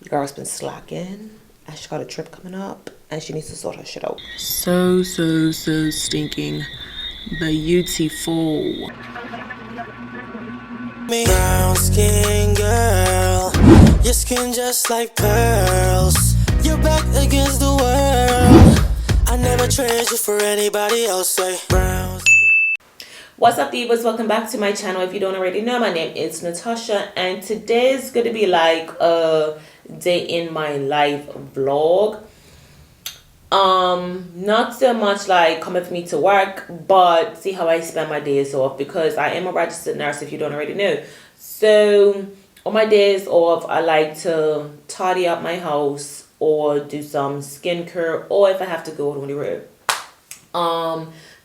Your girl's been slacking and she got a trip coming up and she needs to sort her shit out. So stinking beautiful. Brown skin girl, your skin just like pearls. You're back against the world. I never trade you for anybody else. Say brown. What's up, divas? Welcome back to my channel. If you don't already know, my name is Natasha, and today is going to be like a day in my life vlog. Not so much like coming for me to work, but see how I spend my days off, because I am a registered nurse, if you don't already know. So on my days off, I like to tidy up my house or do some skincare, or if I have to go on the road.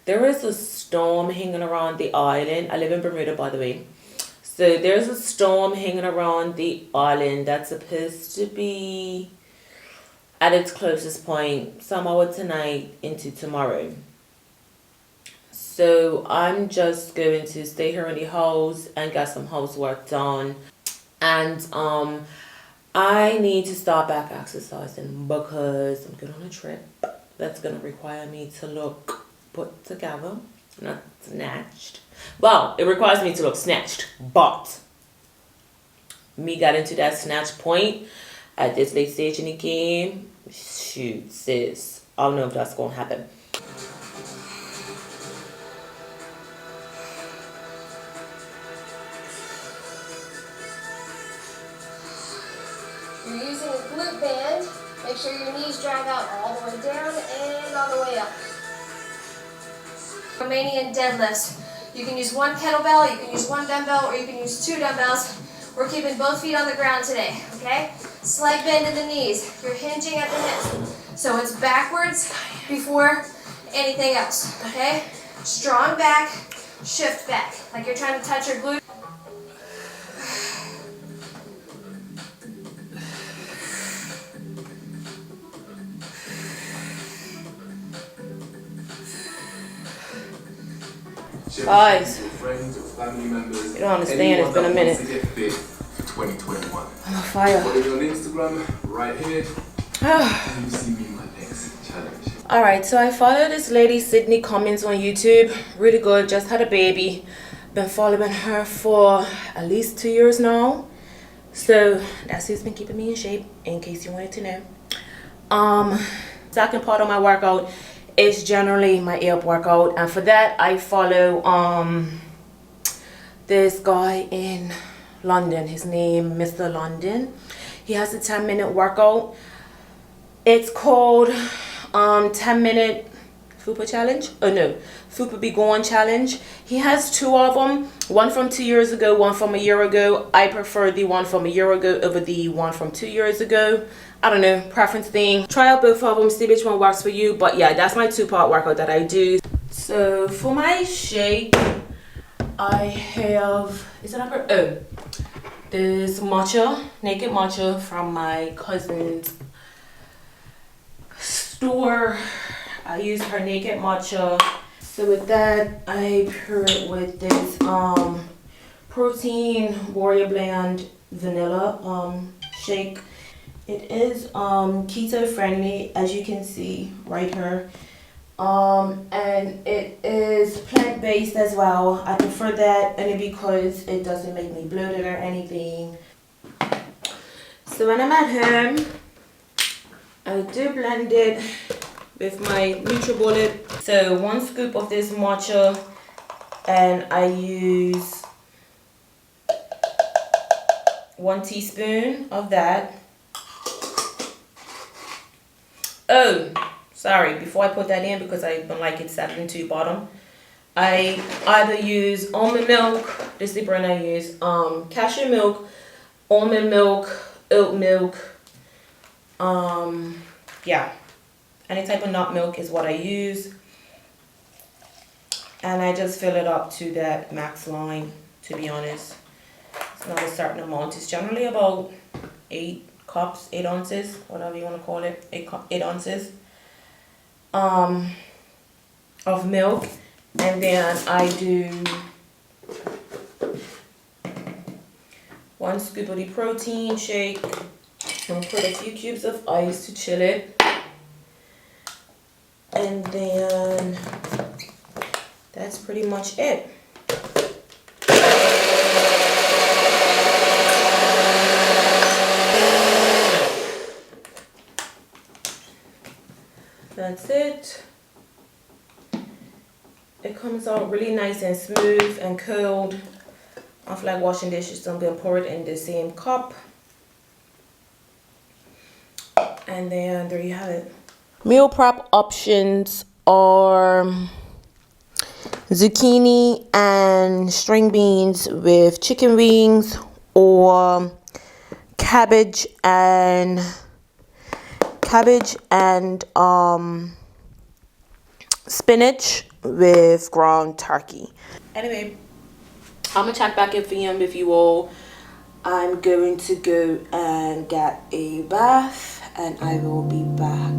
There is a storm hanging around the island. I live in Bermuda, by the way. So there's a storm hanging around the island that's supposed to be at its closest point some hour tonight into tomorrow. So I'm just going to stay here in the house and get some housework done. And I need to start back exercising because I'm going on a trip that's going to require me to look put together, not snatched. Well, it requires me to look snatched, but me got into that snatch point at this late stage in the game. Shoot, sis, I don't know if that's gonna happen. You're using a glute band. Make sure your knees drag out all the way down and all the way up. Romanian deadlifts. You can use one kettlebell, you can use one dumbbell, or you can use two dumbbells. We're keeping both feet on the ground today, okay? Slight bend in the knees. You're hinging at the hips. So it's backwards before anything else, okay? Strong back, shift back. Like you're trying to touch your glute. Guys, you don't understand, it's been a minute. 2021. I'm on fire. Follow me on Instagram right here. And you see me in my next challenge. Alright, so I follow this lady, Sydney Cummins, on YouTube. Really good, just had a baby. Been following her for at least 2 years now. So that's who's been keeping me in shape, in case you wanted to know. Second part of my workout is generally my ab workout, and for that I follow this guy in London. His name Mr. London. He has a 10-minute workout. It's called 10-minute Fupa challenge. Oh no, Fupa Be Gone challenge. He has two of them, one from 2 years ago, one from a year ago. I prefer the one from a year ago over the one from 2 years ago. I don't know, preference thing. Try out both of them, see which one works for you. But yeah, that's my two-part workout that I do. So for my shake, I have, is it up? Oh, this matcha, naked matcha from my cousin's store. I use her naked matcha. So with that, I pair it with this protein warrior blend vanilla shake. It is keto friendly, as you can see right here. And it is plant-based as well. I prefer that only because it doesn't make me bloated or anything. So when I'm at home, I do blend it with my NutriBullet. So 1 scoop of this matcha, and I use 1 teaspoon of that. Oh, sorry, before I put that in, because I don't like it settling to the bottom, I either use almond milk, this is the brand I use, cashew milk, almond milk, oat milk, yeah, any type of nut milk is what I use. And I just fill it up to that max line, to be honest. It's not a certain amount, it's generally about 8 cups, 8 ounces, whatever you want to call it, 8 ounces of milk. And then I do 1 scoop of the protein shake, And put a few cubes of ice to chill it. And then that's pretty much it. That's it. It comes out really nice and smooth and cold. I feel like washing dishes, so I'm gonna pour it in the same cup. And then there you have it. Meal prep options are zucchini and string beans with chicken wings, or cabbage and spinach with ground turkey. Anyway, I'm gonna check back in with you all. I'm going to go and get a bath and I will be back.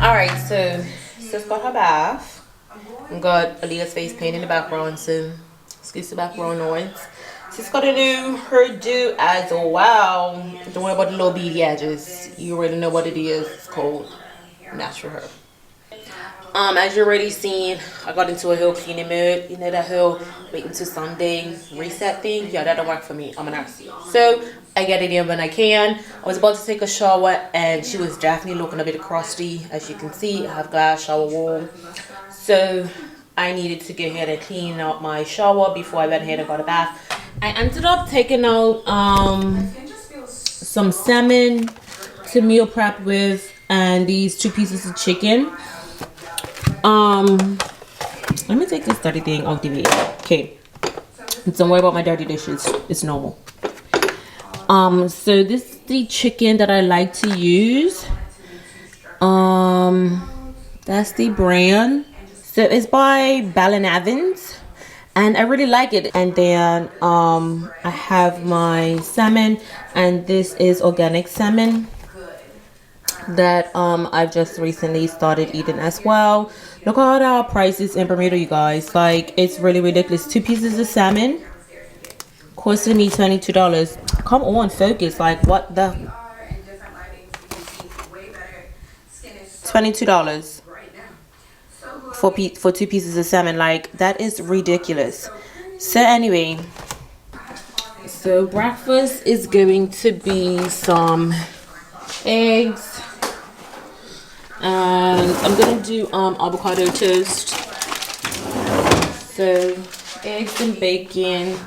Alright, so sis got her bath. Got Aaliyah's face paint in the background, so excuse the background noise. Sis got a new hairdo as well. Don't worry about the little beady edges. You already know what it is. It's called natural hair. As you already seen, I got into a whole cleaning mode. You know that whole wait until Sunday reset thing? Yeah, that don't work for me. I'm an arse. So I get it in when I can. I was about to take a shower and she was definitely looking a bit crusty. As you can see, I have glass shower wall. So I needed to go ahead and clean out my shower before I went ahead and got a bath. I ended up taking out some salmon to meal prep with, and these 2 pieces of chicken. Let me take this dirty thing off the way. Okay, don't worry about my dirty dishes, it's normal. So this is the chicken that I like to use. That's the brand. So it's by Bell & Evans, and I really like it. And then I have my salmon, and this is organic salmon that I've just recently started eating as well. Look at our prices in Bermuda, you guys. Like, it's really ridiculous. 2 pieces of salmon costing me $22. Come on, focus. Like, what the? $22 for 2 pieces of salmon. Like, that is ridiculous. So anyway, so breakfast is going to be some eggs. And I'm gonna do avocado toast. So eggs and bacon,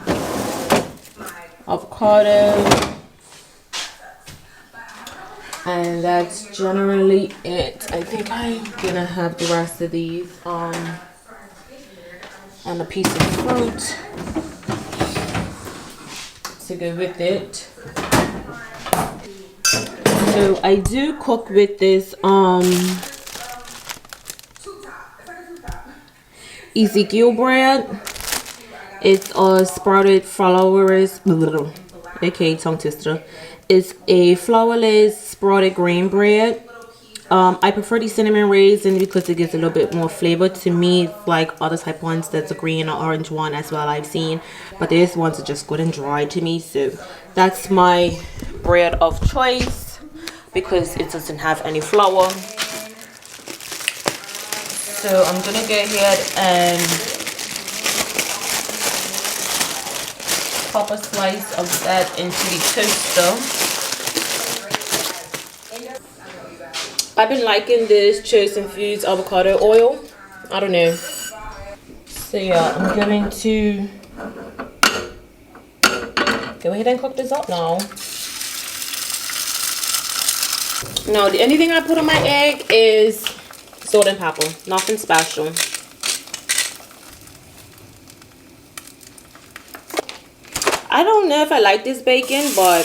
avocado, and that's generally it. I think I'm gonna have the rest of these and a piece of fruit to go with it. So I do cook with this Ezekiel bread. It's a sprouted flourless, aka tongue twister. It's a flourless sprouted grain bread. I prefer the cinnamon raisin because it gives a little bit more flavor to me, like other type ones. That's a green or orange one as well I've seen, but this ones are just good and dry to me. So that's my bread of choice because it doesn't have any flour. So I'm gonna go ahead and pop a slice of that into the toaster. I've been liking this Chosen Foods avocado oil. I don't know. So yeah, I'm going to go ahead and cook this up now. No, the only thing I put on my egg is salt and pepper. Nothing special. I don't know if I like this bacon, but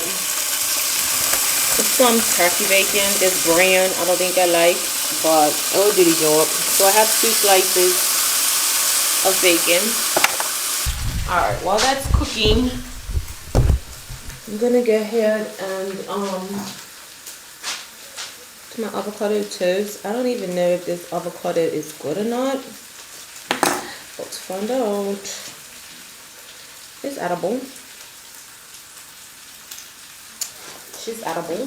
some turkey bacon, this brand I don't think I like, but it will do the job. So I have 2 slices of bacon. Alright, while that's cooking, I'm gonna go ahead and to my avocado toast. I don't even know if this avocado is good or not. Let's find out. It's edible. She's edible.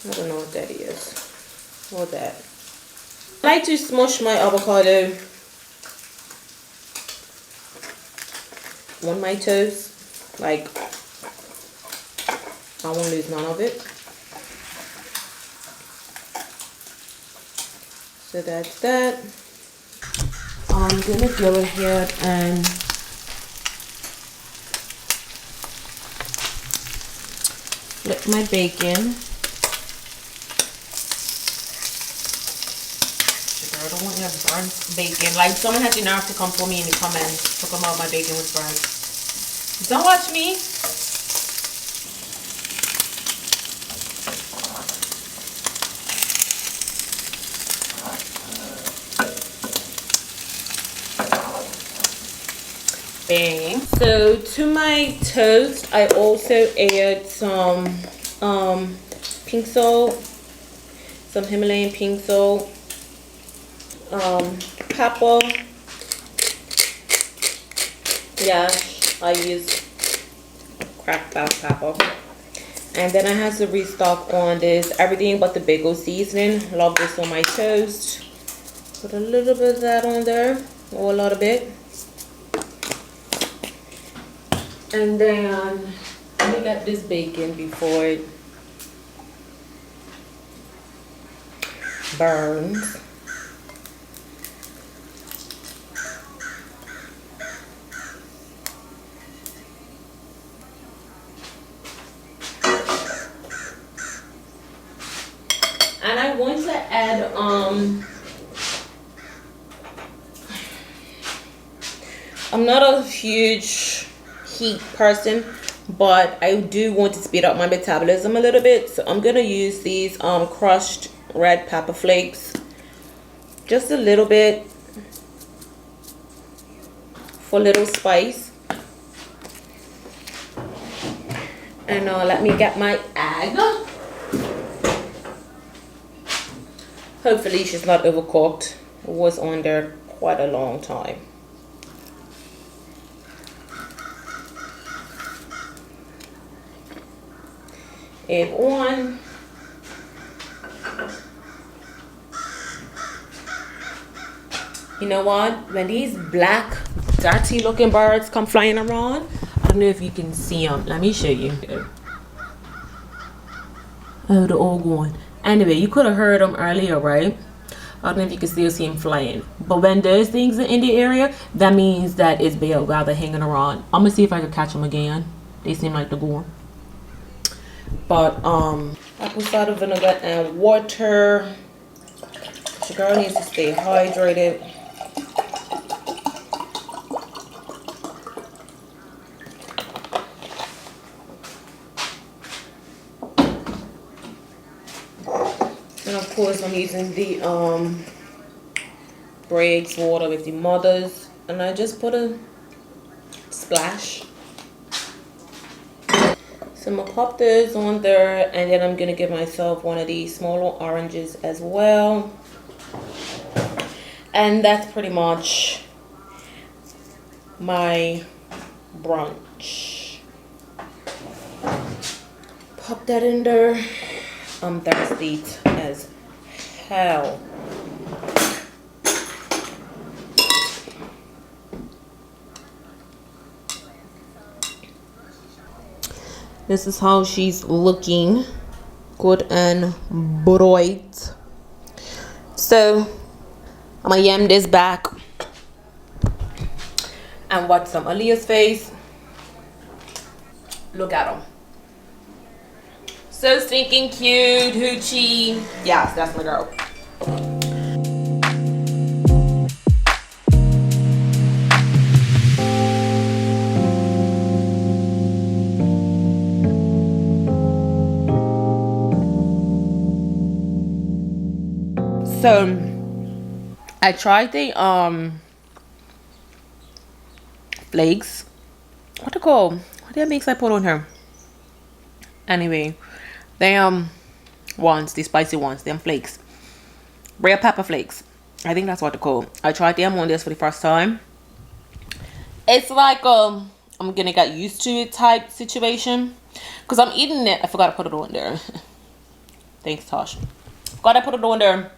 I don't know what that is. What that? I like to smush my avocado on my toast. Like, I won't lose none of it. So that's that. I'm gonna go ahead and flip my bacon. I don't want your burnt bacon. Like, someone has the nerve to come for me in the comments to come out my bacon was burnt. Don't watch me. Bang. So to my toast, I also add some pink salt, some Himalayan pink salt, pepper. Yeah, I use cracked black pepper. And then I have to restock on this everything but the bagel seasoning. Love this on my toast. Put a little bit of that on there, or a little bit. And then let me get this bacon before it burns. And I want to add I'm not a huge heat person, but I do want to speed up my metabolism a little bit, so I'm gonna use these crushed red pepper flakes, just a little bit for a little spice. And let me get my egg. Hopefully she's not overcooked. It was on there quite a long time. Egg on. You know what? When these black, dirty looking birds come flying around, I don't know if you can see them. Let me show you. Oh, they're all gone. Anyway, you could have heard them earlier, right? I don't know if you can still see them flying. But when those things are in the area, that means that it's bell rather hanging around. I'm gonna see if I can catch them again. They seem like they're gone. But apple cider vinegar and water. The girl needs to stay hydrated. And of course I'm using the Bragg's water with the mothers, and I just put a splash. So I'm gonna pop those on there, and then I'm gonna give myself one of these smaller oranges as well. And that's pretty much my brunch. Pop that in there. I'm thirsty as hell. This is how she's looking, good and bright. So I'm gonna yam this back and watch some Aaliyah's face. Look at him. So stinking cute, hoochie. Yes, that's my girl. So I tried the flakes. What they call? What the mix I put on her? Anyway, they ones, the spicy ones, them flakes. Real pepper flakes. I think that's what they're called. I tried them on this for the first time. It's like I'm gonna get used to it type situation. Cause I'm eating it. I forgot to put it on there. Thanks, Tosh. Forgot to put it on there.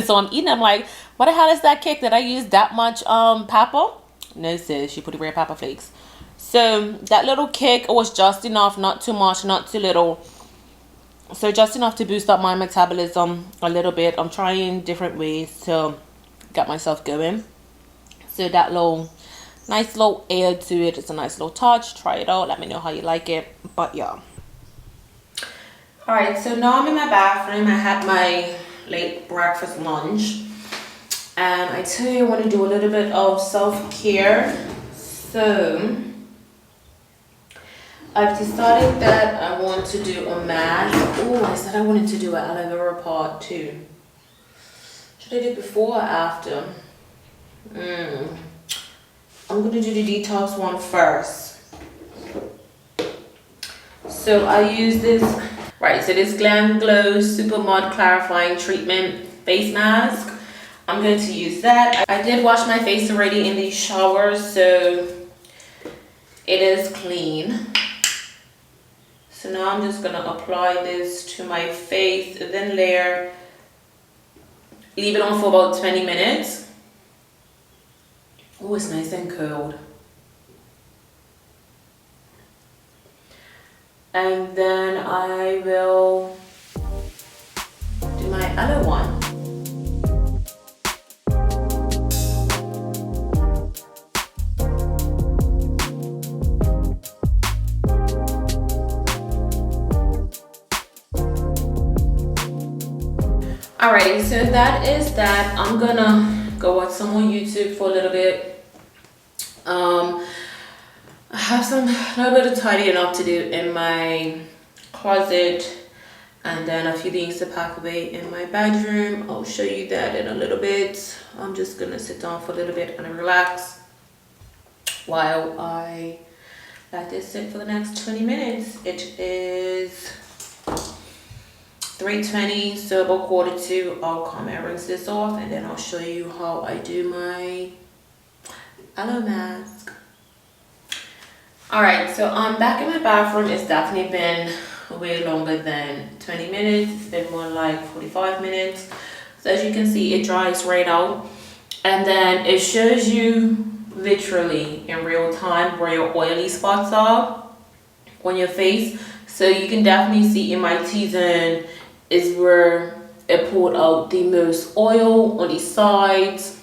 So I'm eating. I'm like, what the hell is that kick that I used that much pepper? No, it says she put the real pepper flakes. So that little kick was just enough, not too much, not too little. So just enough to boost up my metabolism a little bit. I'm trying different ways to get myself going. So that little nice little air to it. It's a nice little touch. Try it out. Let me know how you like it. But yeah. Alright, so now I'm in my bathroom. I had my late breakfast lunch. And I tell you I want to do a little bit of self-care. So I've decided that I want to do a mask. Oh, I said I wanted to do an aloe vera part too. Should I do it before or after? I'm going to do the detox one first. So I use this, right, so this Glam Glow Super Mud Clarifying Treatment Face Mask. I'm going to use that. I did wash my face already in the shower, so it is clean. So now I'm just gonna apply this to my face, a thin layer, leave it on for about 20 minutes. Oh, it's nice and cold. And then I will do my other one. Alrighty, so that is that. I'm gonna go watch some on YouTube for a little bit. I have a little bit of tidying up to do in my closet, and then a few things to pack away in my bedroom. I'll show you that in a little bit. I'm just gonna sit down for a little bit and relax while I let this sit for the next 20 minutes. It is 3:20, so about 1:45, I'll come and rinse this off, and then I'll show you how I do my aloe mask. Alright, so I'm back in my bathroom. It's definitely been way longer than 20 minutes. It's been more like 45 minutes. So as you can see, it dries right out, and then it shows you literally in real time where your oily spots are on your face. So you can definitely see in my T-zone is where it pulled out the most oil. On the sides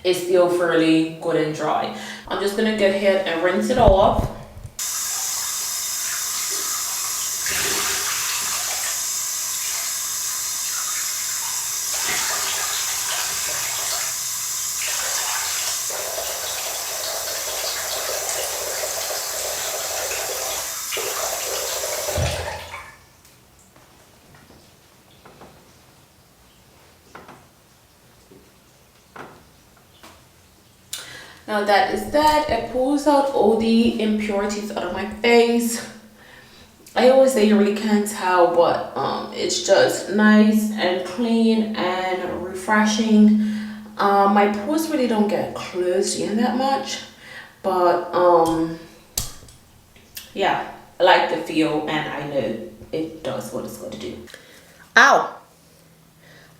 it's still fairly good and dry. I'm just gonna go ahead and rinse it off. Now that is that. It pulls out all the impurities out of my face. I always say you really can't tell, but it's just nice and clean and refreshing. My pores really don't get closed in that much, but yeah, I like the feel, and I know it does what it's going to do. Ow!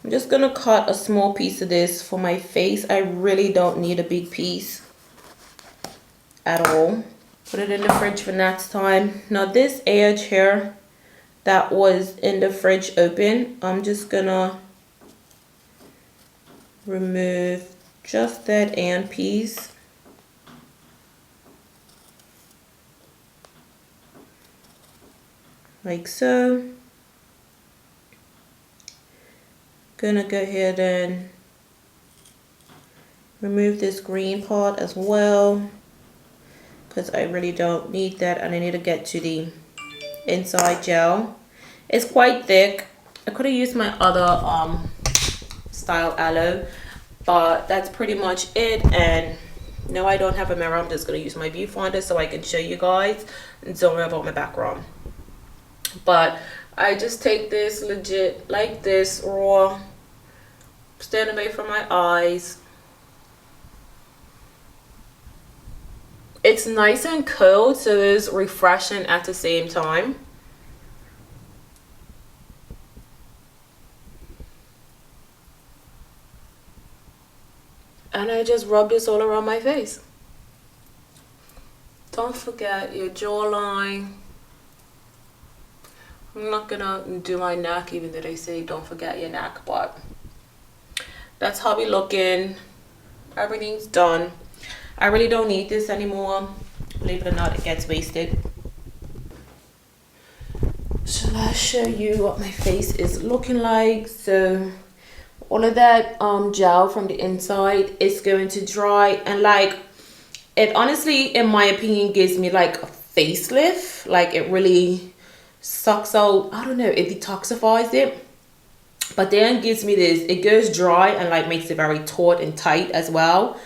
I'm just gonna cut a small piece of this for my face. I really don't need a big piece at all. Put it in the fridge for next time. Now this edge here that was in the fridge open, I'm just gonna remove just that end piece. Like so. Gonna go ahead and remove this green part as well, because I really don't need that, and I need to get to the inside gel. It's quite thick. I could have used my other style aloe. But that's pretty much it. And no, I don't have a mirror. I'm just going to use my viewfinder so I can show you guys and don't worry about my background. But I just take this legit like this, raw, stand away from my eyes. It's nice and cold, so it's refreshing at the same time. And I just rub this all around my face. Don't forget your jawline. I'm not gonna do my neck, even though they say don't forget your neck, but that's how we looking. Everything's done. I really don't need this anymore. Believe it or not, it gets wasted. Shall I show you what my face is looking like? So all of that gel from the inside is going to dry, and like it honestly, in my opinion, gives me like a facelift. Like it really sucks out, I don't know, it detoxifies it, but then gives me this, it goes dry and like makes it very taut and tight as well.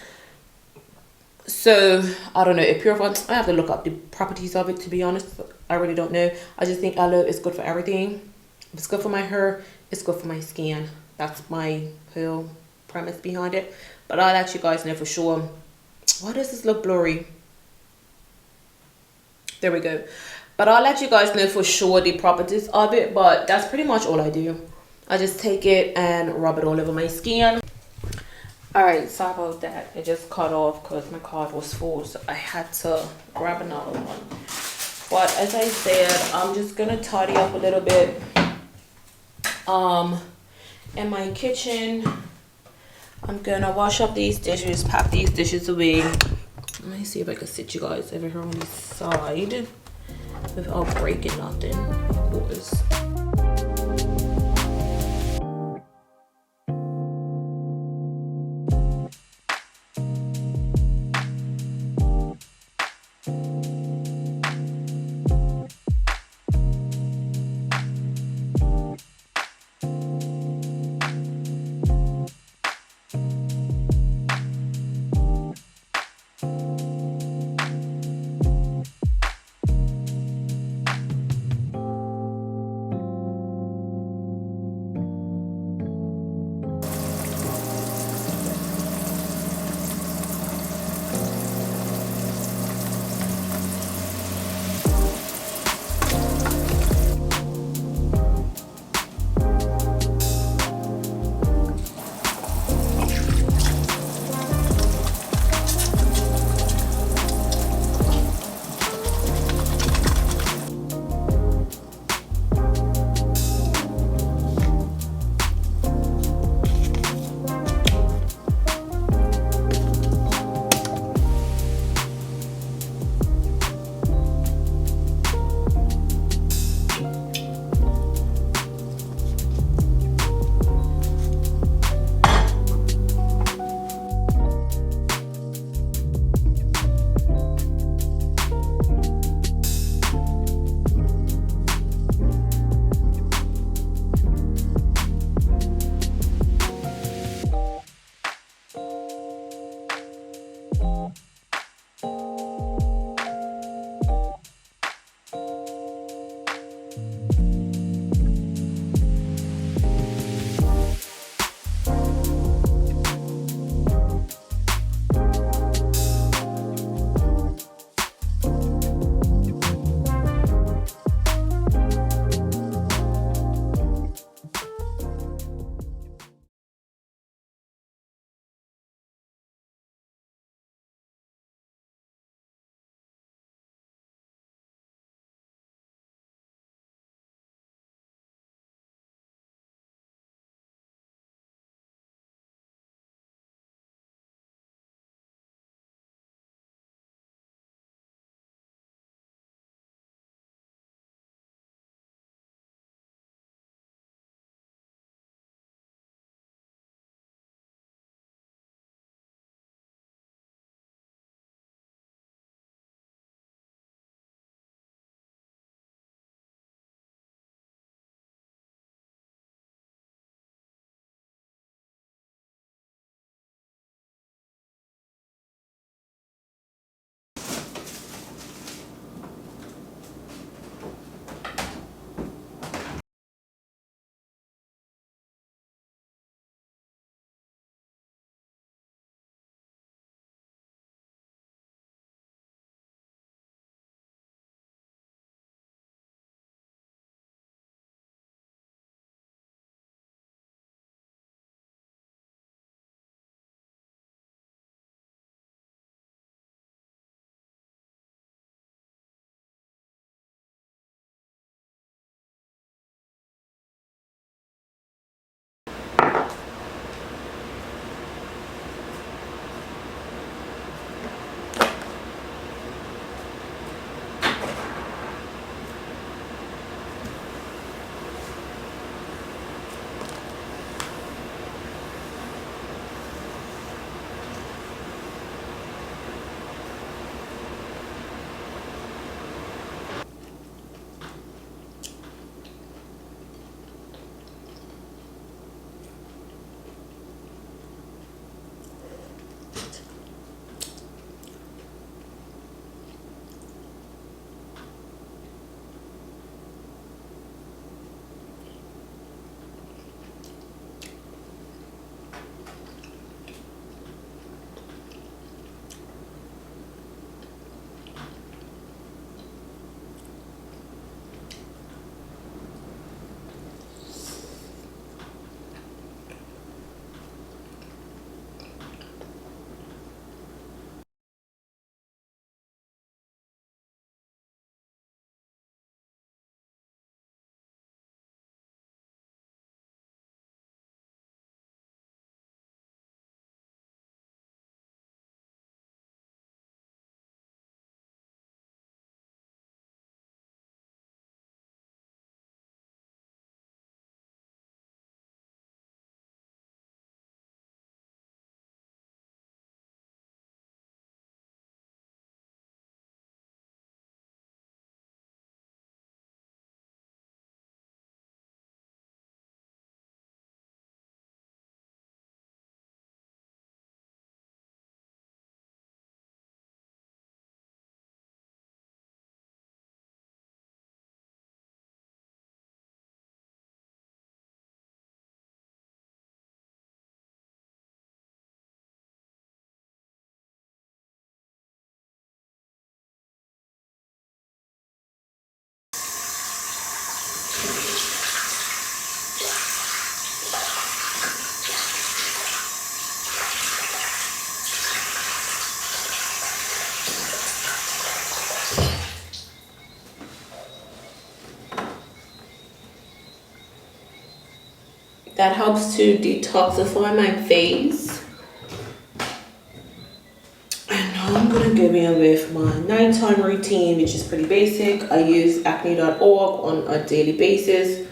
So I don't know, it purifies. I have to look up the properties of it, to be honest. I really don't know. I just think aloe is good for everything. It's good for my hair, it's good for my skin. That's my whole premise behind it. But I'll let you guys know for sure. Why does this look blurry? There we go. But I'll let you guys know for sure the properties of it. But that's pretty much all I do. I just take it and rub it all over my skin. Alright, sorry about that. It just cut off because my card was full, so I had to grab another one. But as I said, I'm just gonna tidy up a little bit in my kitchen. I'm gonna wash up these dishes, pack these dishes away. Let me see if I can sit you guys over here on this side without breaking nothing, of course. That helps to detoxify my face. And now I'm gonna go in with my nighttime routine, which is pretty basic. I use acne.org on a daily basis.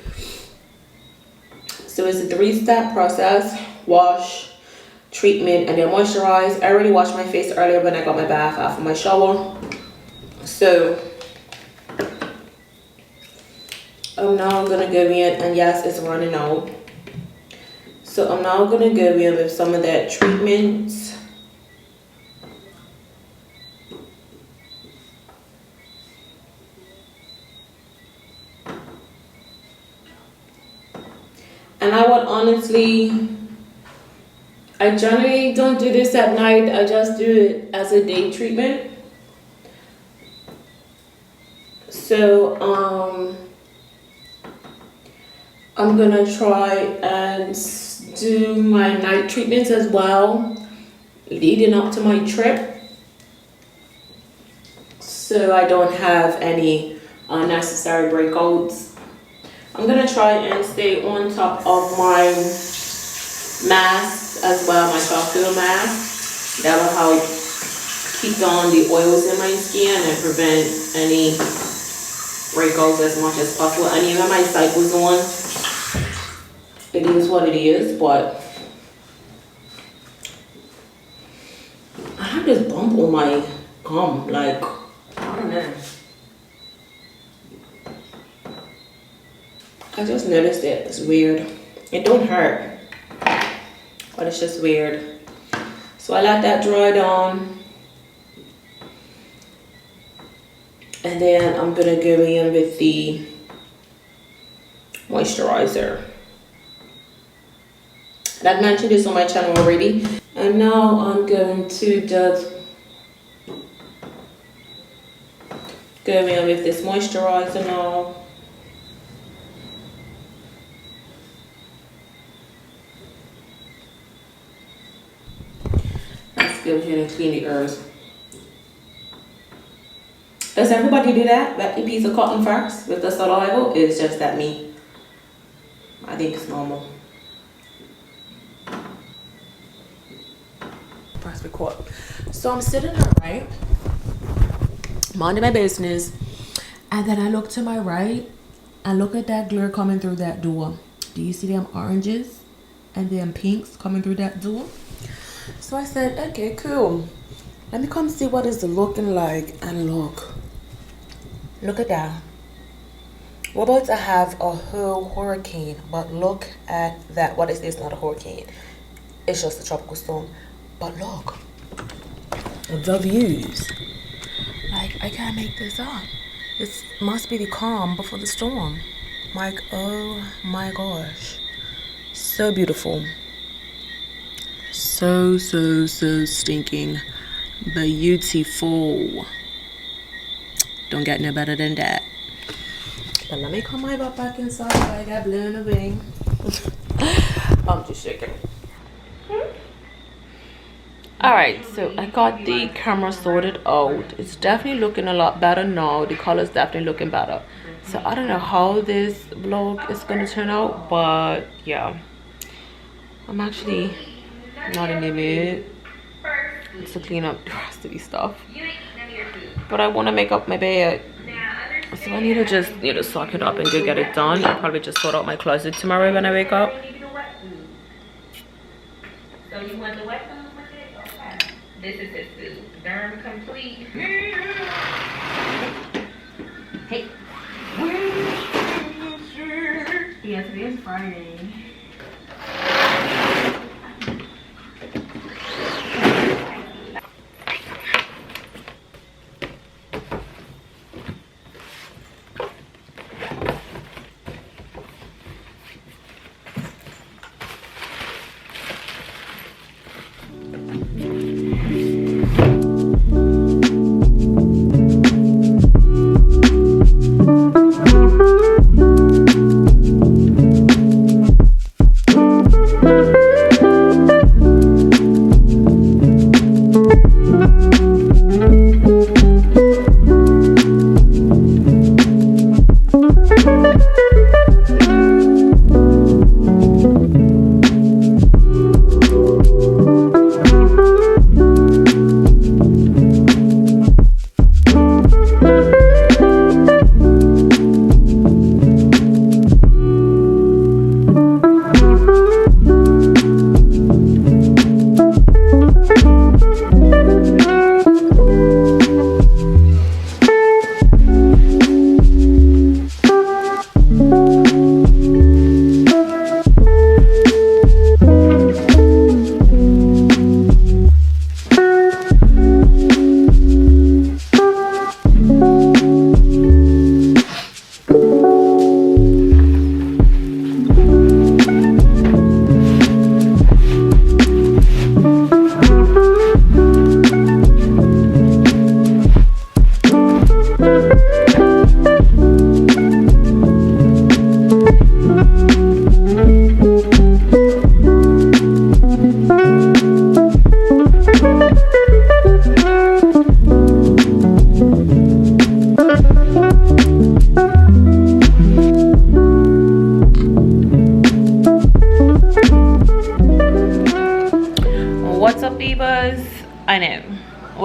So it's a 3-step process: wash, treatment, and then moisturize. I already washed my face earlier when I got my bath after my shower. So I'm now gonna go in, and yes, it's running out. So I'm now gonna go in with some of that treatment. And I would honestly, I generally don't do this at night. I just do it as a day treatment. So I'm gonna try and do my night treatments as well, leading up to my trip, so I don't have any unnecessary breakouts. I'm gonna try and stay on top of my mask as well, my charcoal mask. That will help keep down the oils in my skin and prevent any breakouts as much as possible. And even my cycle's on. It is what it is, but I have this bump on my gum, like, I don't know. I just noticed it. It's weird. It don't hurt, but it's just weird. So I let that dry down, and then I'm gonna go in with the moisturizer. And I've mentioned this on my channel already. And now I'm going to just go in with this moisturizer now. Let's go ahead and clean the ears. Does everybody do that? Wrap your piece of cotton first with the saliva? It's just that me. I think it's normal. Press record. So I'm sitting there, right? Minding my business. And then I look to my right and look at that glare coming through that door. Do you see them oranges and them pinks coming through that door? So I said, okay, cool. Let me come see what it's looking like. And look at that. We're about to have a whole hurricane, but look at that. What is this? Not a hurricane. It's just a tropical storm. But look, the views. Like, I can't make this up. It must be the calm before the storm. Like, oh my gosh. So beautiful. So stinking beautiful. Don't get no better than that. But let me come my butt back inside. I got blown away. I'm just shaking. Alright, so I got the camera sorted out. It's definitely looking a lot better now. The color's definitely looking better. So I don't know how this vlog is going to turn out, but yeah. I'm actually not in the mood to clean up the rest of the stuff. But I want to make up my bed. So I need to just, suck it up and go get it done. I'll probably just sort out my closet tomorrow when I wake up. So you want the wet food with it? Okay. This is his food. Derm complete. Hey. Yes, it is Friday.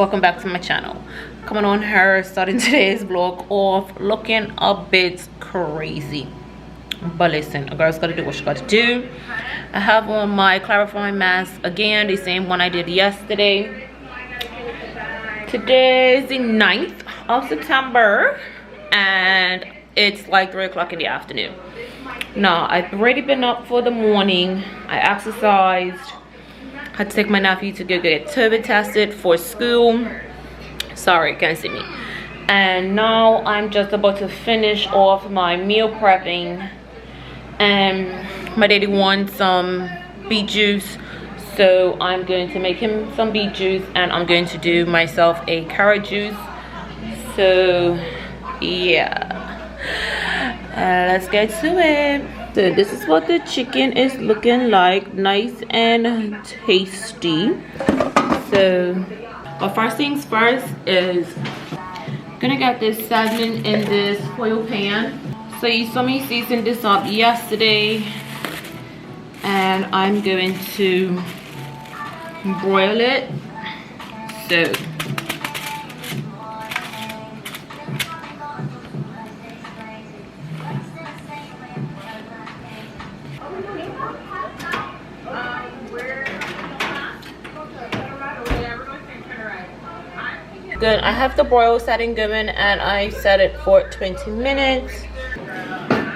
welcome back to my channel. Coming on her, starting today's vlog off looking a bit crazy, but listen, a girl's gotta do what she gotta do. I have on my clarifying mask again, the same one I did yesterday. Today is the 9th of September and it's like 3 o'clock in the afternoon. Now, I've already been up for the morning. I exercised, had to take my nephew to go get COVID tested for school. Sorry, can't see me. And now I'm just about to finish off my meal prepping. And my daddy wants some beet juice, so I'm going to make him some beet juice, and I'm going to do myself a carrot juice. So yeah, let's get to it. So this is what the chicken is looking like, nice and tasty. So but first things first is gonna get this salmon in this foil pan. So you saw me season this up yesterday, and I'm going to broil it. So good. I have the broil setting going and I set it for 20 minutes.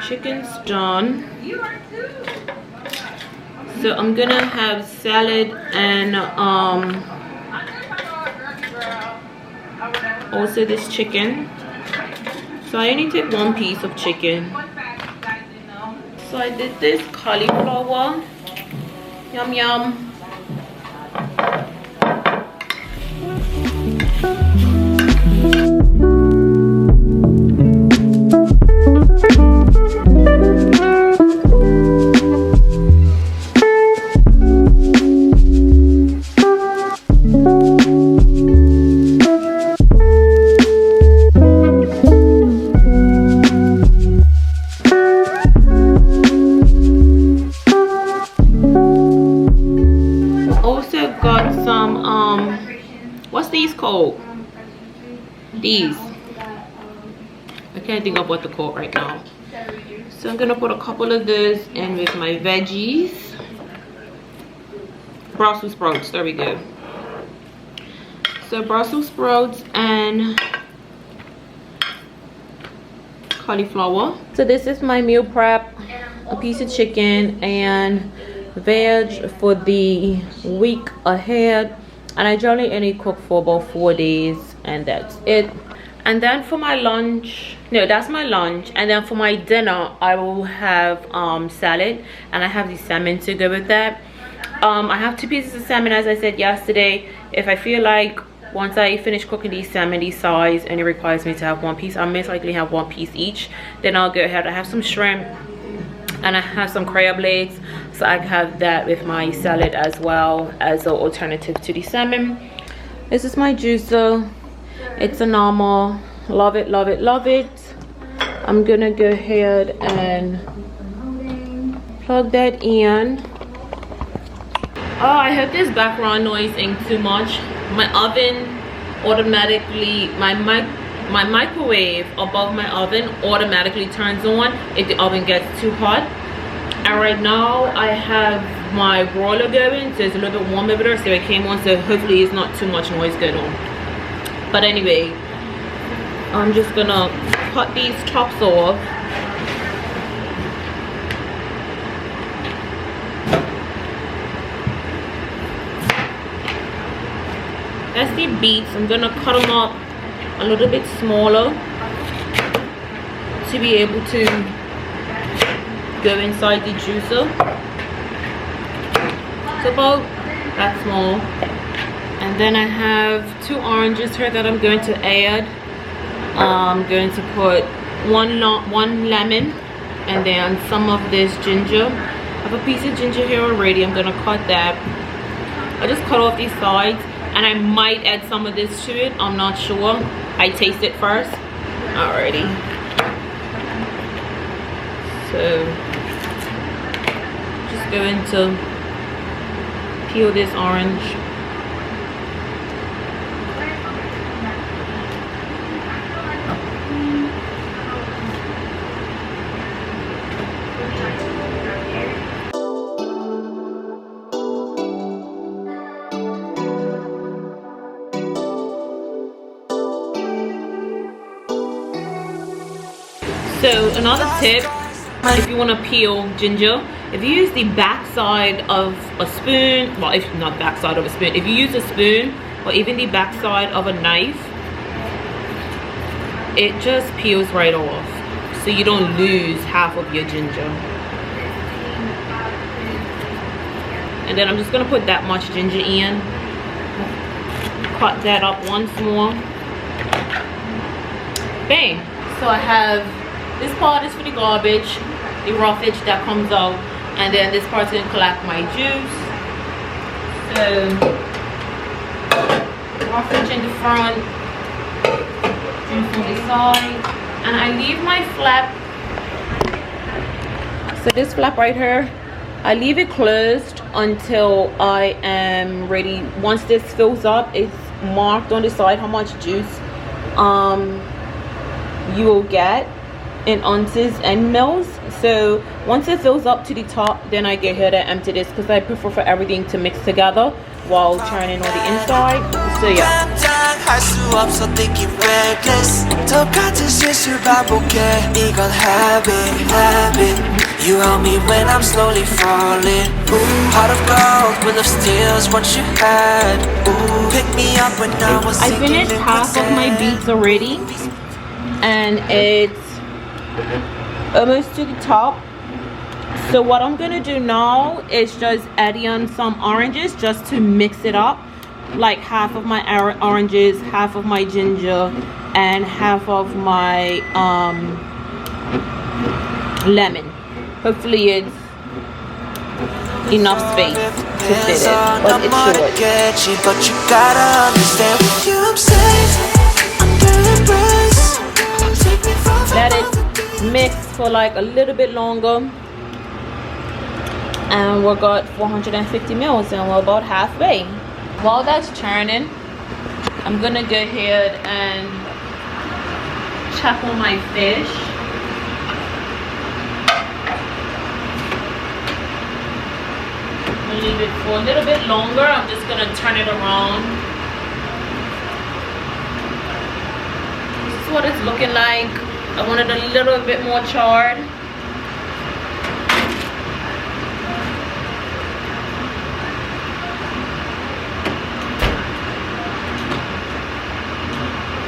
Chicken's done. So I'm gonna have salad and also this chicken. So I only take one piece of chicken. So I did this cauliflower. Yum yum. What's these called? These. I can't think of what they're called right now. So I'm gonna put a couple of those in with my veggies. Brussels sprouts, there we go. So Brussels sprouts and cauliflower. So this is my meal prep, a piece of chicken and veg for the week ahead. And I generally only cook for about 4 days and that's it. And then for my lunch, no, that's my lunch. And then for my dinner, I will have salad, and I have the salmon to go with that. I have 2 pieces of salmon, as I said yesterday. If I feel like once I finish cooking these salmon, these size, and it requires me to have 1 piece, I'll most likely have 1 piece each. Then I'll go ahead. I have some shrimp and I have some crab legs, so I have that with my salad as well as an alternative to the salmon. This is my juicer. It's a normal. Love it, love it, love it. I'm gonna go ahead and plug that in. Oh, I hope this background noise ain't too much. My oven automatically, my microwave above my oven automatically turns on if the oven gets too hot. And right now I have my broiler going, so it's a little bit warm over there, so it came on, so hopefully it's not too much noise going on. But anyway, I'm just gonna cut these tops off. That's the beets. I'm gonna cut them up a little bit smaller to be able to go inside the juicer. It's about that small. And then I have 2 oranges here that I'm going to add. I'm going to put one lemon and then some of this ginger. I have a piece of ginger here already. I'm gonna cut that. I just cut off these sides, and I might add some of this to it. I'm not sure. I taste it first. Alrighty. So just going to peel this orange. So another tip, if you want to peel ginger, if you use the back side of a spoon, well, if not back side of a spoon, if you use a spoon or even the back side of a knife, it just peels right off, so you don't lose half of your ginger. And then I'm just gonna put that much ginger in, cut that up once more. Bang. So I have, this part is for the garbage, the roughage that comes out, and then this part's gonna collect my juice. So roughage in the front, juice on the side, and I leave my flap. So this flap right here, I leave it closed until I am ready. Once this fills up, it's marked on the side how much juice you will get in ounces and mils. So once it fills up to the top, then I get here to empty this, because I prefer for everything to mix together while turning on the inside. So yeah. You help me when I'm slowly falling. Heart of gold, will of steels, what you had. Pick me up when I was I finished half of my beets already, and it's almost to the top. So what I'm gonna do now is just add in some oranges just to mix it up, like half of my oranges, half of my ginger, and half of my lemon. Hopefully it's enough space to fit it, but it's short. But you gotta understand, with you I'm safe, under embrace. Let it mix for like a little bit longer, and we got 450 mils, and we're about halfway. While that's churning, I'm gonna go ahead and check on my fish. Leave it for a little bit longer. I'm just gonna turn it around. This is what it's looking like. I want it a little bit more charred.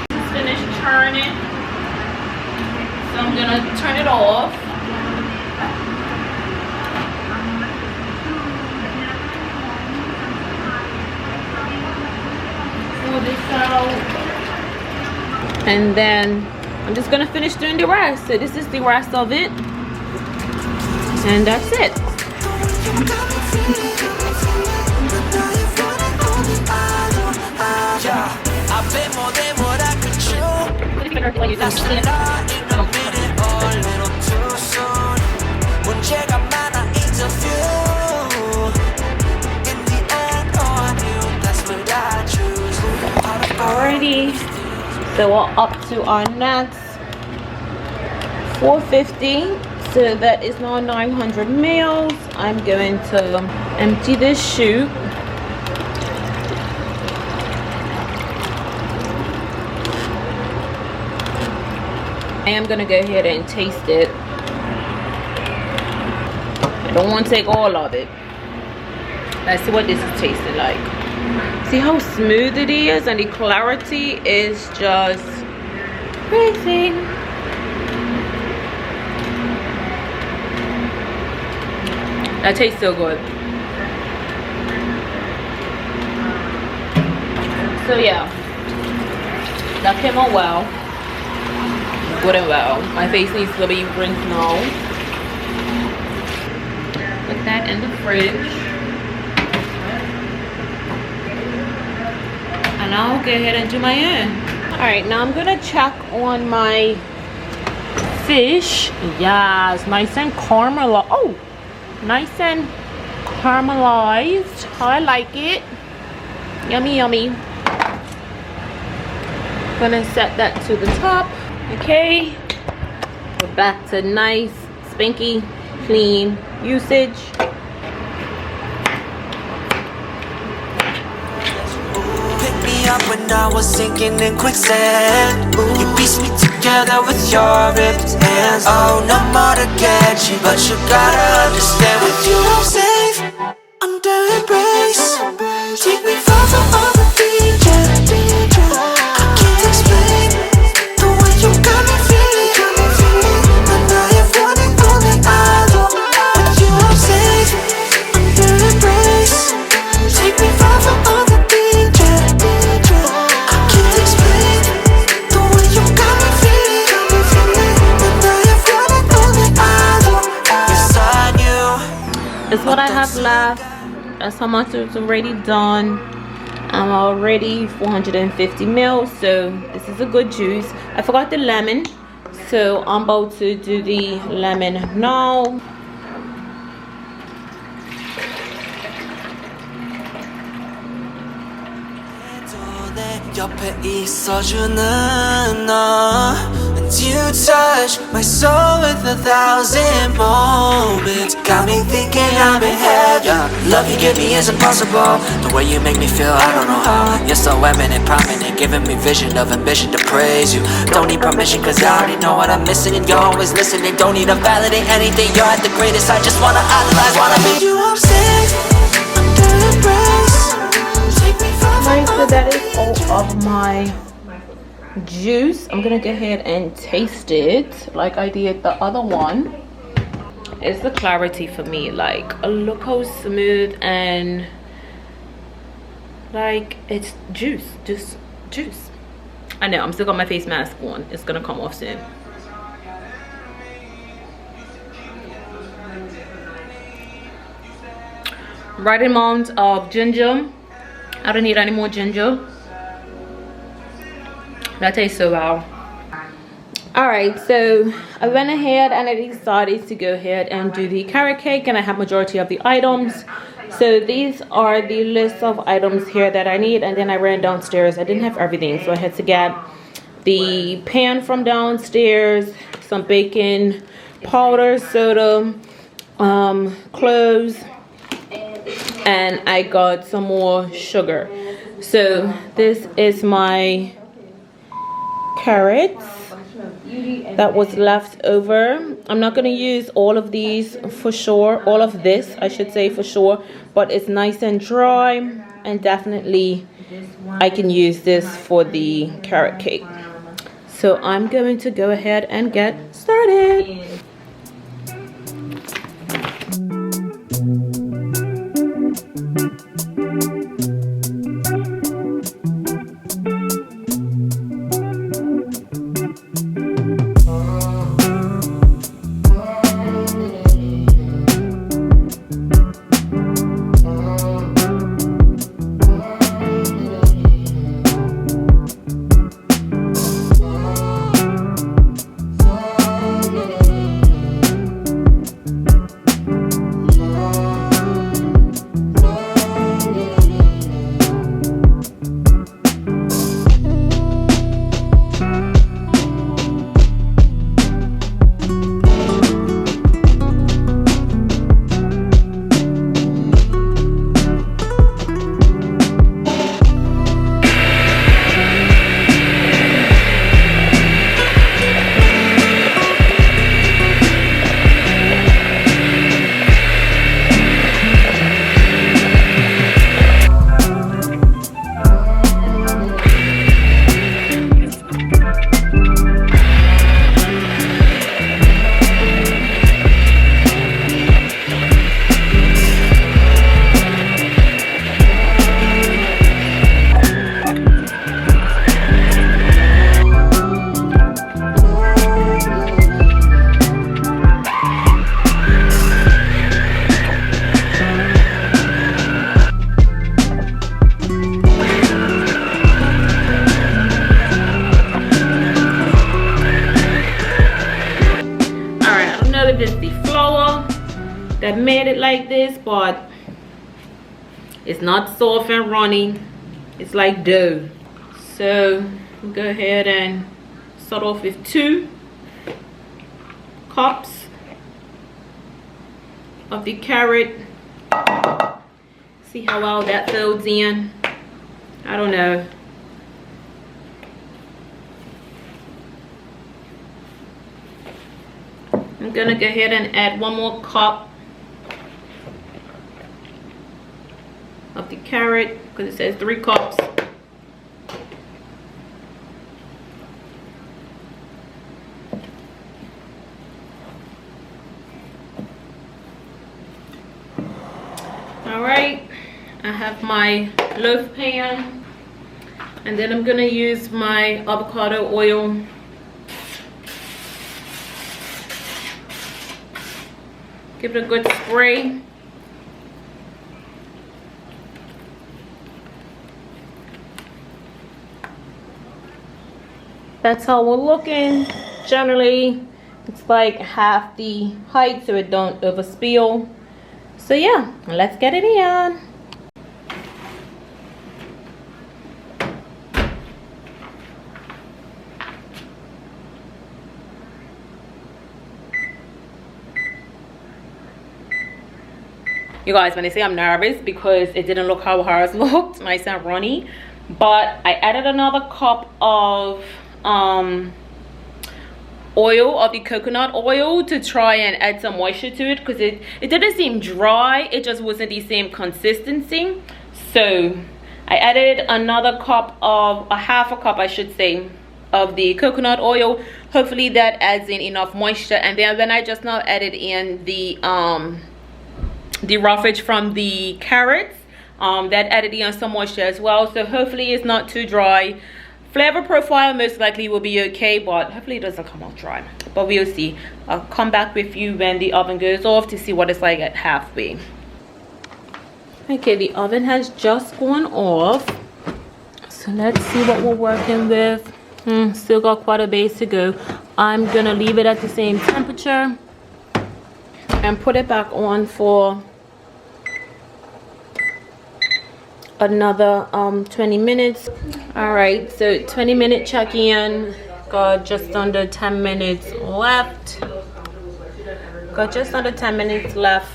It's finished turning, so I'm gonna turn it off. This out, and then I'm just gonna finish doing the rest. So this is the rest of it, and that's it. Alrighty, so we're up to our next 450. So that is now 900 mils. I'm going to empty this chute. I am gonna go ahead and taste it. I don't want to take all of it. Let's see what this is tasting like. See how smooth it is, and the clarity is just crazy. That tastes so good. So yeah, that came out well. Good and well. My face needs to be rinsed now. Put that in the fridge. And I'll go ahead and do my own. Alright, now I'm gonna check on my fish. Yes, nice and caramelized. Oh, nice and caramelized. How I like it. Yummy, yummy. Gonna set that to the top. Okay, we're back to nice, spanky, clean usage. Pick me up when and I was sinking in quicksand. You pieced me together with your ripped hands. Oh, no more to catch you, but you gotta understand. With you I'm safe, under embrace. Take me far from all the danger. I can't explain the way you got me feeling. And I have wanted only I know. With you I'm safe, under embrace. Take me far from all the danger. I can't explain the way you got me feeling. And I have wanted only I know. Yes, I knew. It's what I have left. That's how much it's already done. I'm already 450 ml, so this is a good juice. I forgot the lemon, so I'm about to do the lemon now. 옆에 있어주는 너. And you touch my soul with 1,000 moments. Got me thinking I'm in heaven. Love you give me is impossible. The way you make me feel, I don't know how. You're so eminent, prominent, giving me vision of ambition to praise you. Don't need permission cause I already know what I'm missing. And you're always listening, don't need to validate anything. You're at the greatest, I just wanna idolize, wanna be you. I'm safe, under embrace. Right, so that is all of my juice. I'm gonna go ahead and taste it like I did the other one. It's the clarity for me. Like, look how smooth and like it's juice, just juice. I know I'm still got my face mask on. It's gonna come off soon. Right amount of ginger. I don't need any more ginger. That tastes so well. Alright, so I went ahead and I decided to go ahead and do the carrot cake, and I have majority of the items. So these are the list of items here that I need, and then I ran downstairs. I didn't have everything, so I had to get the pan from downstairs, some baking powder, soda, cloves, and I got some more sugar. So this is my carrots that was left over. I'm not going to use all of these for sure, all of this I should say for sure, but it's nice and dry, and definitely I can use this for the carrot cake. So I'm going to go ahead and get started. That made it like this, but it's not soft and runny. It's like dough. So we'll go ahead and start off with 2 cups of the carrot. See how well that folds in. I don't know. I'm gonna go ahead and add 1 more cup of the carrot because it says 3 cups. All right, I have my loaf pan, and then I'm gonna use my avocado oil. Give it a good spray. That's how we're looking. Generally, it's like half the height so it don't overspill. So yeah, let's get it in. You guys, when I say I'm nervous because it didn't look how ours looked, nice and runny, but I added another cup of oil, of the coconut oil, to try and add some moisture to it because it didn't seem dry, it just wasn't the same consistency. So I added another cup of, a half a cup I should say, of the coconut oil. Hopefully that adds in enough moisture, and then I just now added in the roughage from the carrots. That added in some moisture as well, so hopefully it's not too dry. Flavor profile most likely will be okay, but hopefully it doesn't come out dry, but we'll see. I'll come back with you when the oven goes off to see what it's like at halfway. Okay, the oven has just gone off, so let's see what we're working with. Still got quite a base to go. I'm gonna leave it at the same temperature and put it back on for another 20 minutes. All right, so 20-minute check-in. Got just under 10 minutes left. Got just under 10 minutes left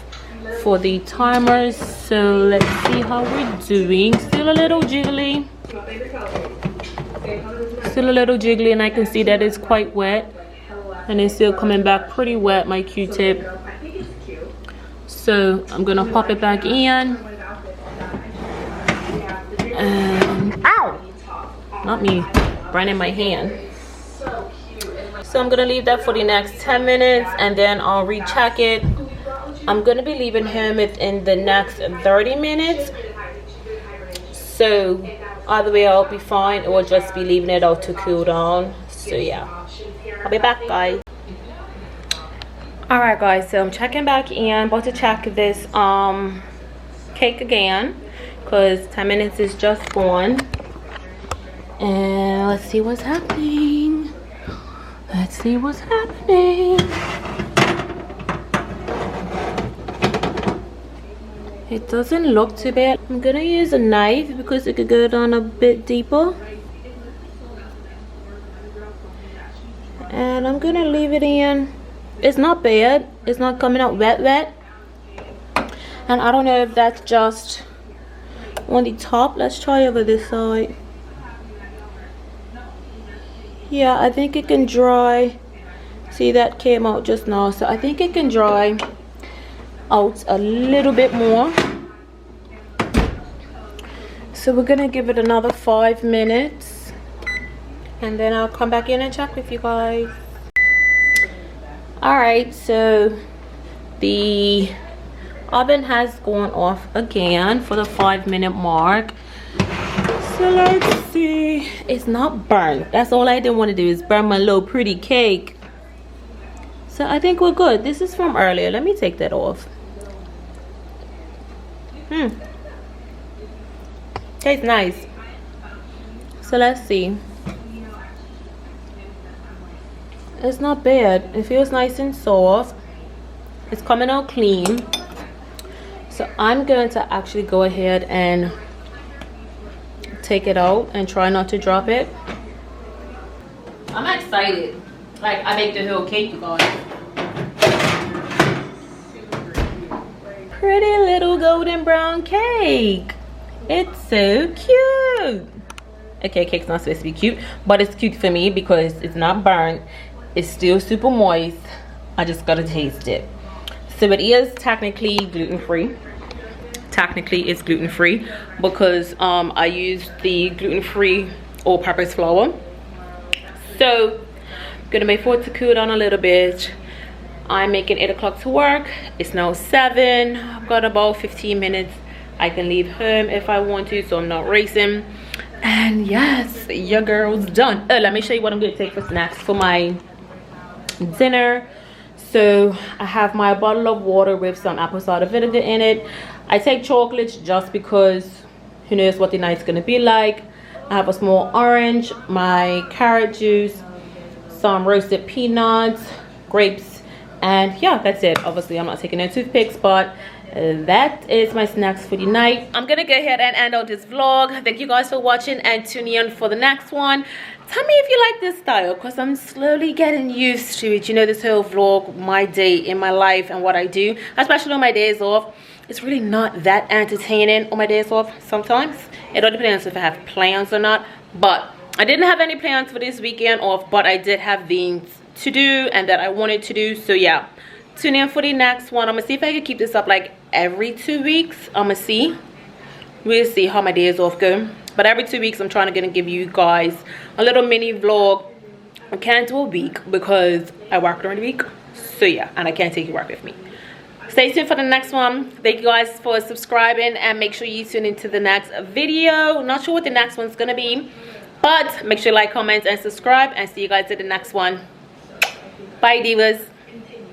for the timers. So let's see how we're doing. Still a little jiggly. Still a little jiggly, and I can see that it's quite wet. And it's still coming back pretty wet, my Q-tip. So I'm gonna pop it back in. Ow! Not me, burning my hand. So I'm gonna leave that for the next 10 minutes and then I'll recheck it. I'm gonna be leaving him within the next 30 minutes. So either way I'll be fine, or just be leaving it out to cool down. So yeah, I'll be back, guys. Alright guys, so I'm checking back in, about to check this cake again because 10 minutes is just gone, and let's see what's happening. Let's see what's happening. It doesn't look too bad. I'm gonna use a knife because it could go down a bit deeper, and I'm gonna leave it in. It's not bad. It's not coming out wet, and I don't know if that's just on the top. Let's try over this side. Yeah, I think it can dry. See, that came out just now, so I think it can dry out a little bit more. So we're gonna give it another 5 minutes, and then I'll come back in and check with you guys. All right, so the oven has gone off again for the 5-minute mark. So let's see. It's not burnt. That's all I didn't want to do, is burn my little pretty cake. So I think we're good. This is from earlier. Let me take that off. Tastes nice. So let's see. It's not bad. It feels nice and soft. It's coming out clean. So I'm going to actually go ahead and take it out and try not to drop it. I'm excited. Like, I baked the whole cake, you guys. Pretty little golden brown cake. It's so cute. Okay, cake's not supposed to be cute, but it's cute for me because it's not burnt. It's still super moist. I just gotta taste it. So it is technically gluten-free. Technically it's gluten-free because I use the gluten-free all-purpose flour. So I'm gonna wait for it to cool down a little bit. I'm making 8 o'clock to work. It's now 7. I've got about 15 minutes. I can leave home if I want to, so I'm not racing. And yes, your girl's done. Let me show you what I'm gonna take for snacks for my dinner. So I have my bottle of water with some apple cider vinegar in it. I take chocolates just because who knows what the night's gonna be like. I have a small orange, my carrot juice, some roasted peanuts, grapes, and yeah, that's it. Obviously I'm not taking no toothpicks, but that is my snacks for the night. I'm gonna go ahead and end out this vlog. Thank you guys for watching and tuning in for the next one. Tell me if you like this style, because I'm slowly getting used to it. You know, this whole vlog, my day in my life and what I do, especially on my days off. It's really not that entertaining on my days off sometimes. It all depends if I have plans or not. But I didn't have any plans for this weekend off, but I did have things to do and that I wanted to do. So yeah, tune in for the next one. I'm gonna see if I can keep this up like every 2 weeks. I'm gonna see. We'll see how my days off go. But every 2 weeks I'm trying to give you guys a little mini vlog. I can't do a week because I work during the week. So yeah, and I can't take you work with me. Stay tuned for the next one. Thank you guys for subscribing, and make sure you tune into the next video. Not sure what the next one's gonna be, but make sure you like, comment, and subscribe, and see you guys at the next one. Bye, divas.